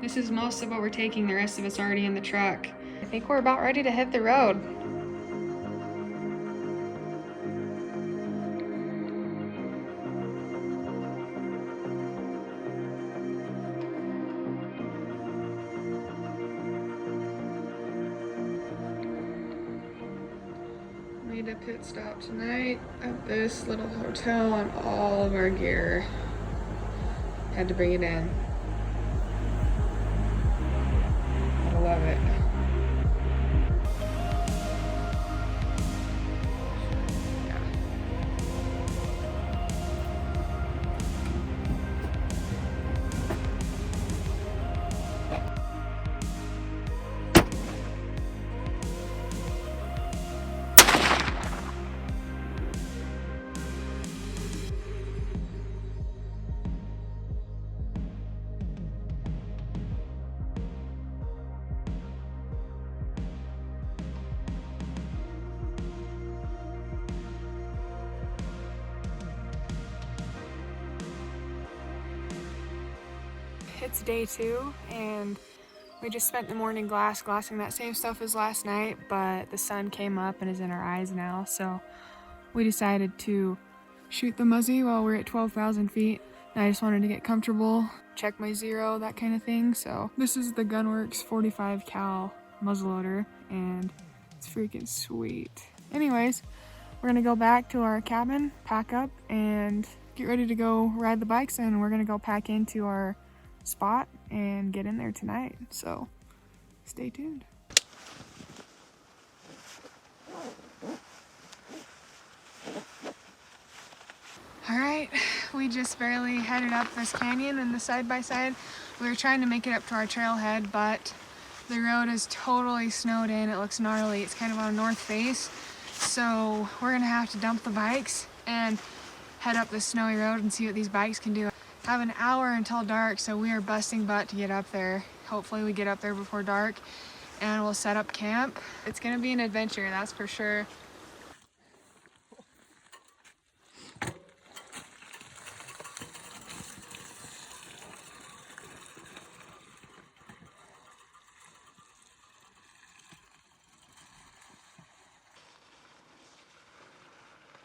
This is most of what we're taking. The rest of it's already in the truck. I think we're about ready to hit the road. Made a pit stop tonight at this little hotel and all of our gear. Had to bring it in. I love it. It's day 2 and we just spent the morning glassing that same stuff as last night, but the sun came up and is in our eyes now, so we decided to shoot the Muzzy while we're at 12,000 feet. And I just wanted to get comfortable, check my zero, that kind of thing. So this is the Gunworks 45 cal muzzleloader and it's freaking sweet. Anyways, we're gonna go back to our cabin, pack up and get ready to go ride the bikes, and we're gonna go pack into our spot and get in there tonight, so stay tuned. All right, we just barely headed up this canyon in the side-by-side. We were trying to make it up to our trailhead, but the road is totally snowed in. It looks gnarly. It's kind of on a north face, so we're gonna have to dump the bikes and head up this snowy road and see what these bikes can do. Have an hour until dark, so we are busting butt to get up there. Hopefully we get up there before dark and we'll set up camp. It's gonna be an adventure, that's for sure.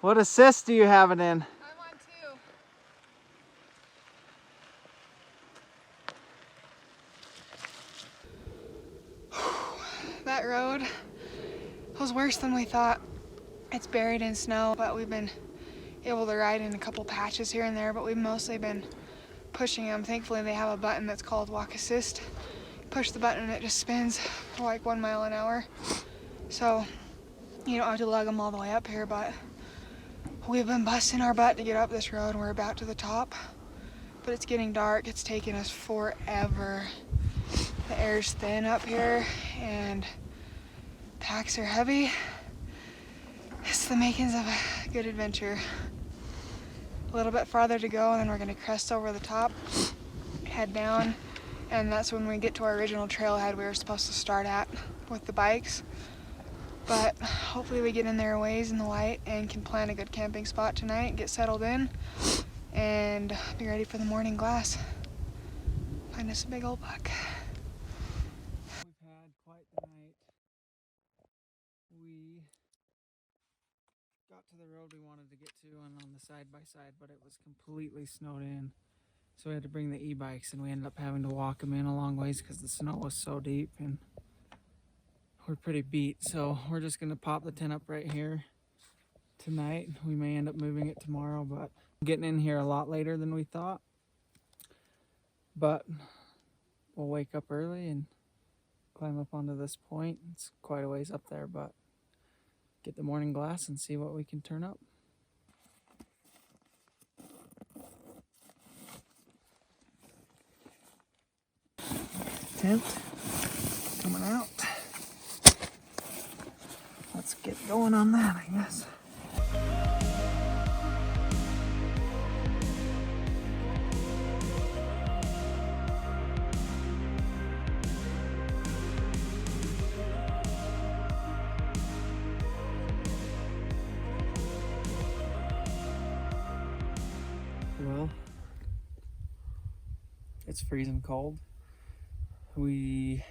What assist do you have it in? I'm on 2. That road was worse than we thought. It's buried in snow, but we've been able to ride in a couple patches here and there, but we've mostly been pushing them. Thankfully they have a button that's called walk assist. Push the button and it just spins for like 1 mile an hour. So you don't have to lug them all the way up here, but we've been busting our butt to get up this road and we're about to the top. But it's getting dark. It's taking us forever. The air's thin up here and packs are heavy. It's the makings of a good adventure. A little bit farther to go and then we're gonna crest over the top, head down, and that's when we get to our original trailhead we were supposed to start at with the bikes. But hopefully we get in there a ways in the light and can plan a good camping spot tonight, get settled in, and be ready for the morning glass. Find us a big old buck. We've had quite the night. We got to the road we wanted to get to and on the side-by-side, but it was completely snowed in. So we had to bring the e-bikes and we ended up having to walk them in a long ways because the snow was so deep and we're pretty beat. So we're just gonna pop the tent up right here tonight. We may end up moving it tomorrow, but getting in here a lot later than we thought. But we'll wake up early and climb up onto this point. It's quite a ways up there, but get the morning glass and see what we can turn up. Tent coming out. Let's get going on that, I guess. Well, it's freezing cold. We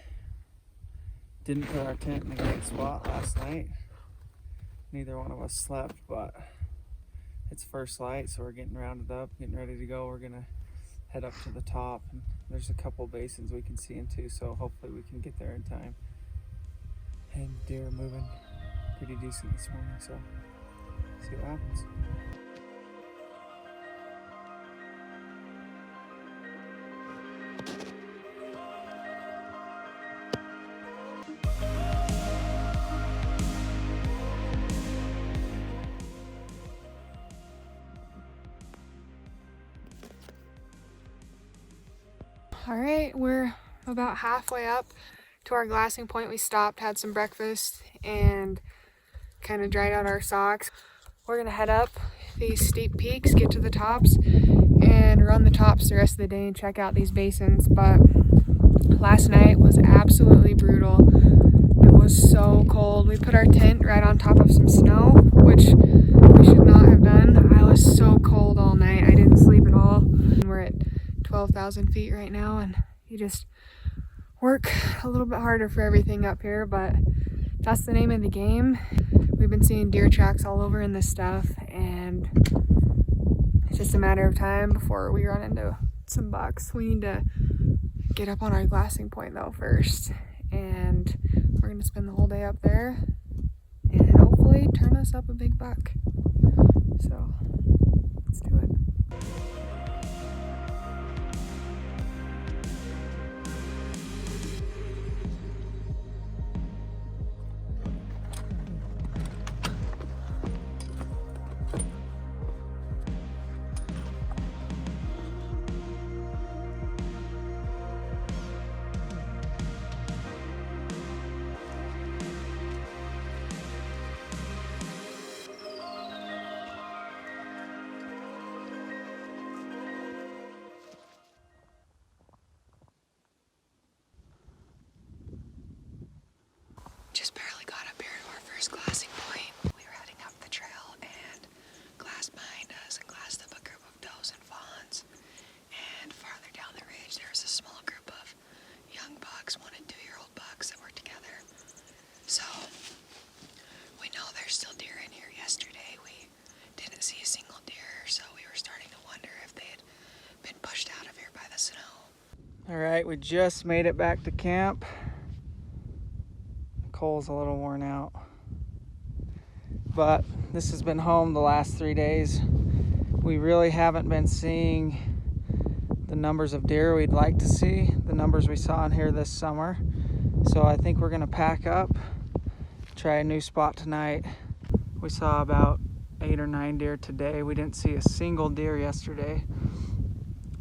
didn't put our tent in a great spot last night. Neither one of us slept, but it's first light, so we're getting rounded up, getting ready to go. We're gonna head up to the top, and there's a couple basins we can see into, so hopefully we can get there in time. And deer are moving pretty decent this morning, so see what happens. All right, we're about halfway up to our glassing point. We stopped, had some breakfast, and kind of dried out our socks. We're gonna head up these steep peaks, get to the tops, and run the tops the rest of the day and check out these basins. But last night was absolutely brutal. It was so cold. We put our tent right on top of some snow, which we should not have done. I was so cold all night. I didn't sleep at all. We're at 12,000 feet right now, and you just work a little bit harder for everything up here, but that's the name of the game. We've been seeing deer tracks all over in this stuff, and it's just a matter of time before we run into some bucks. We need to get up on our glassing point though first, and we're gonna spend the whole day up there and hopefully turn us up a big buck. So let's do it. Just barely got up here to our first glassing point. We were heading up the trail and glassed behind us and glassed up a group of does and fawns. And farther down the ridge, there was a small group of young bucks, 1- and 2-year-old bucks that were together. So we know there's still deer in here. Yesterday we didn't see a single deer, so we were starting to wonder if they had been pushed out of here by the snow. All right, we just made it back to camp. Nicole's a little worn out, but this has been home the last 3 days. We really haven't been seeing the numbers of deer we'd like to see, the numbers we saw in here this summer. So I think we're gonna pack up, try a new spot tonight. We saw about 8 or 9 deer today. We didn't see a single deer yesterday.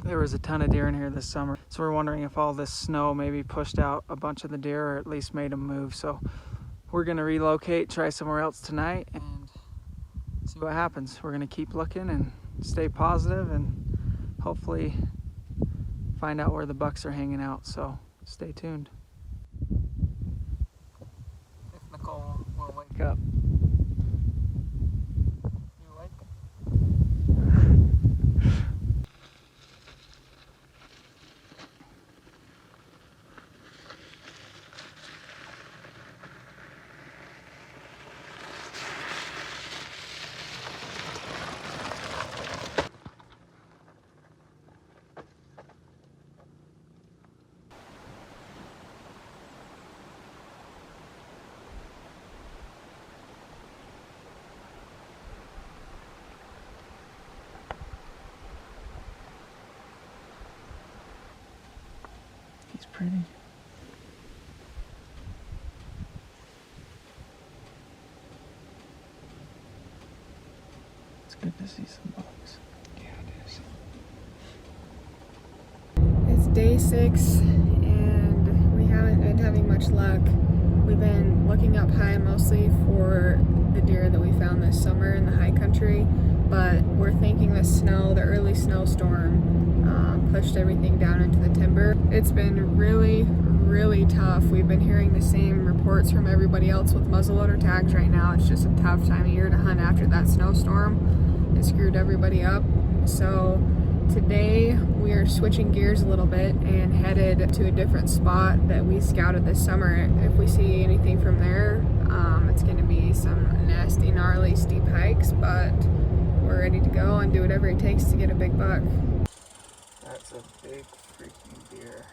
There was a ton of deer in here this summer. So we're wondering if all this snow maybe pushed out a bunch of the deer or at least made them move. So we're gonna relocate, try somewhere else tonight and see what happens. We're gonna keep looking and stay positive and hopefully find out where the bucks are hanging out. So stay tuned. If Nicole will wake up. You awake? He's pretty. It's good to see some bugs. Yeah, it is. It's day 6 and we haven't been having much luck. We've been looking up high mostly for the deer that we found this summer in the high country, but we're thinking the early snowstorm pushed everything down into the timber. It's been really tough. We've been hearing the same reports from everybody else with muzzleloader tags right now. It's just a tough time of year to hunt after that snowstorm. It screwed everybody up. So Today we are switching gears a little bit and headed to a different spot that we scouted this summer. If we see anything from there, it's going to be some nasty, gnarly, steep hikes, but we're ready to go and do whatever it takes to get a big buck. That's a big freaking deer.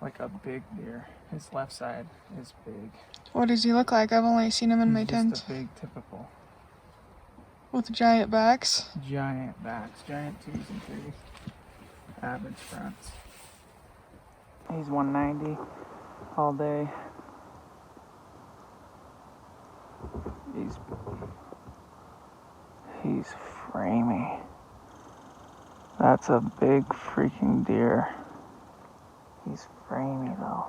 Like a big deer. His left side is big. What does he look like? I've only seen him in my tent. Just a big typical. With giant backs. Giant backs, giant 2s and 3s. Average fronts. He's 190 all day. He's framey. That's a big freaking deer. He's framey though.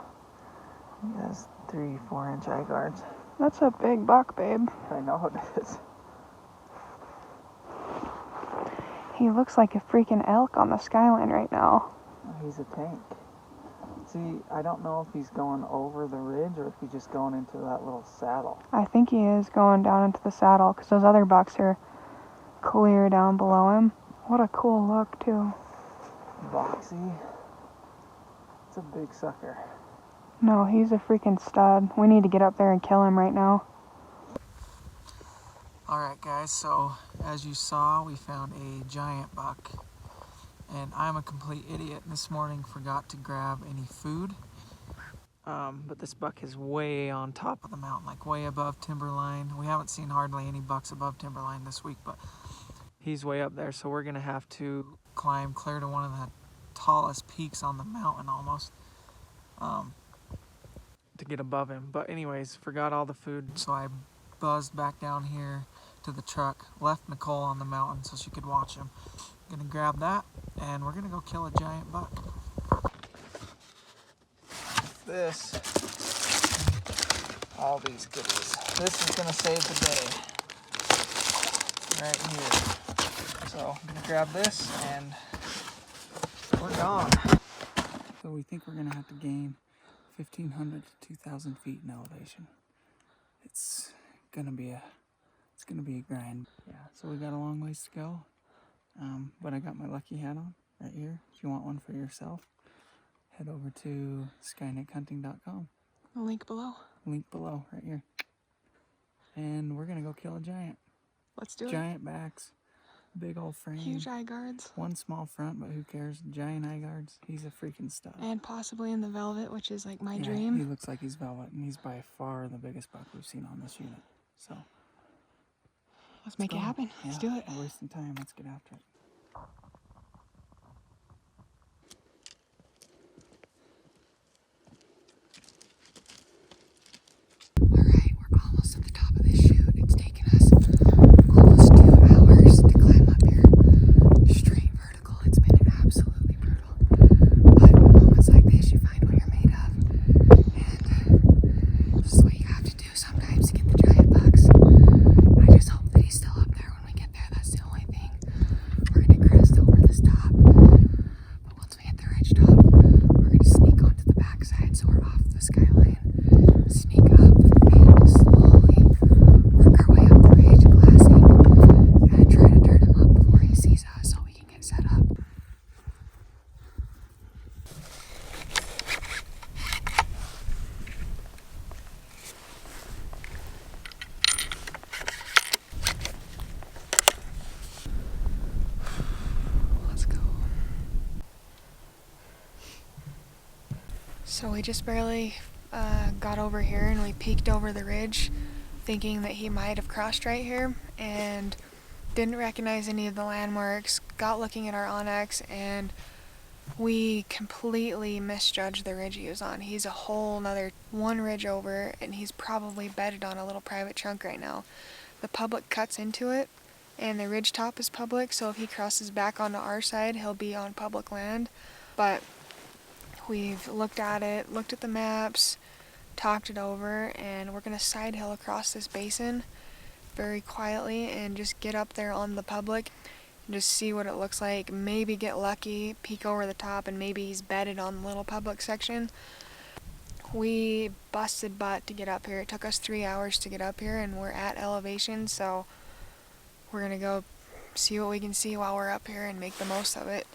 He has 3-4 inch eye guards. That's a big buck, babe. I know it is. He looks like a freaking elk on the skyline right now. He's a tank. See, I don't know if he's going over the ridge or if he's just going into that little saddle. I think he is going down into the saddle because those other bucks are clear down below him. What a cool look, too. Boxy. It's a big sucker. No, he's a freaking stud. We need to get up there and kill him right now. Alright guys, so as you saw, we found a giant buck. And I'm a complete idiot. This morning forgot to grab any food. But this buck is way on top of the mountain, like way above timberline. We haven't seen hardly any bucks above timberline this week, but he's way up there, so we're gonna have to climb clear to one of the tallest peaks on the mountain almost to get above him. But anyways, forgot all the food, so I buzzed back down here to the truck, left Nicole on the mountain so she could watch him. Gonna grab that and we're gonna go kill a giant buck. This, all these goodies. This is gonna save the day right here. So I'm gonna grab this and we're gone. So we think we're gonna have to gain 1,500 to 2,000 feet in elevation. It's gonna be a grind. Yeah, so we got a long ways to go. But I got my lucky hat on right here. If you want one for yourself, head over to skyneghunting.com. Link below. Link below right here. And we're gonna go kill a giant. Let's do it. Giant backs, big old frame. Huge eye guards. One small front, but who cares? Giant eye guards. He's a freaking stud. And possibly in the velvet, which is like my Yeah, dream. he looks like he's velvet, and he's by far the biggest buck we've seen on this unit. So Let's make it happen. Let's do it. We're wasting time. Let's get after it. Alright, we're almost at the top of this chute. It's taken us almost 2 hours to climb up here. Straight vertical. It's been absolutely brutal. But moments like this, you find what you're made of. And this is what you have to do sometimes to get the giant bucks. I just hope that he's still up there when we get there. That's the only thing. We're going to crest over this top. But once we hit the ridge top, we're going to sneak onto the backside so we're off the skyline. Sneak up and slowly work our way up the ridge, glassing, and try to turn him up before he sees us so we can get set up. Let's go. So we just barely got over here and we peeked over the ridge thinking that he might have crossed right here and didn't recognize any of the landmarks, got looking at our Onyx, and we completely misjudged the ridge he was on. He's a whole nother one ridge over and he's probably bedded on a little private chunk right now. The public cuts into it and the ridge top is public, so if he crosses back onto our side he'll be on public land. But we've looked at it, looked at the maps, talked it over, and we're going to side hill across this basin very quietly and just get up there on the public and just see what it looks like. Maybe get lucky, peek over the top, and maybe he's bedded on the little public section. We busted butt to get up here. It took us 3 hours to get up here and we're at elevation, so we're going to go see what we can see while we're up here and make the most of it.